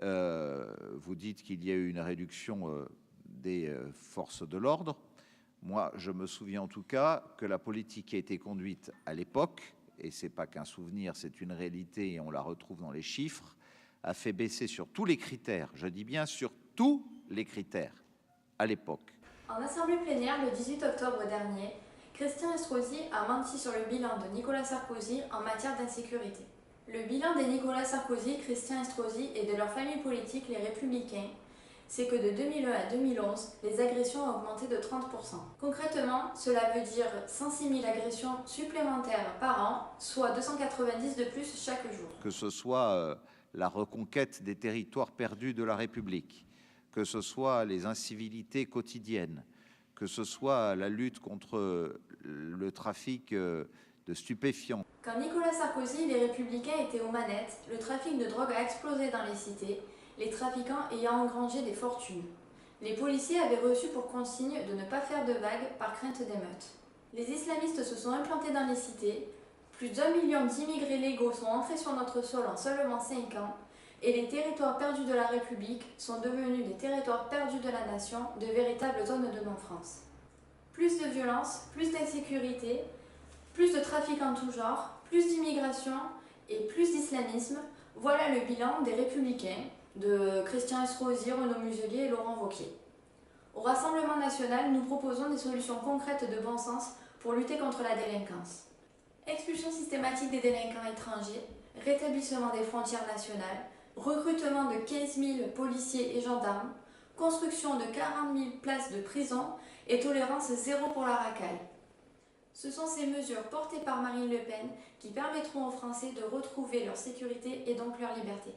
vous dites qu'il y a eu une réduction des forces de l'ordre. Moi, je me souviens en tout cas que la politique qui a été conduite à l'époque, et c'est pas qu'un souvenir, c'est une réalité et on la retrouve dans les chiffres, a fait baisser sur tous les critères, je dis bien sur tous les critères, à l'époque. En assemblée plénière le 18 octobre dernier, Christian Estrosi a menti sur le bilan de Nicolas Sarkozy en matière d'insécurité. Le bilan de Nicolas Sarkozy, Christian Estrosi et de leur famille politique, les Républicains, c'est que de 2001 à 2011, les agressions ont augmenté de 30%. Concrètement, cela veut dire 106 000 agressions supplémentaires par an, soit 290 de plus chaque jour. Que ce soit la reconquête des territoires perdus de la République, que ce soit les incivilités quotidiennes, que ce soit la lutte contre le trafic de stupéfiants. Quand Nicolas Sarkozy et les Républicains étaient aux manettes, le trafic de drogue a explosé dans les cités, les trafiquants ayant engrangé des fortunes. Les policiers avaient reçu pour consigne de ne pas faire de vagues par crainte d'émeutes. Les islamistes se sont implantés dans les cités, plus d'1 million d'immigrés légaux sont entrés sur notre sol en seulement 5 ans, et les territoires perdus de la République sont devenus des territoires perdus de la nation, de véritables zones de non-France. Plus de violence, plus d'insécurité, plus de trafic en tout genre, plus d'immigration et plus d'islamisme, voilà le bilan des Républicains, de Christian Estrosi, Renaud Muselier et Laurent Wauquiez. Au Rassemblement national, nous proposons des solutions concrètes de bon sens pour lutter contre la délinquance. Expulsion systématique des délinquants étrangers, rétablissement des frontières nationales, recrutement de 15 000 policiers et gendarmes, construction de 40 000 places de prison et tolérance zéro pour la racaille. Ce sont ces mesures portées par Marine Le Pen qui permettront aux Français de retrouver leur sécurité et donc leur liberté.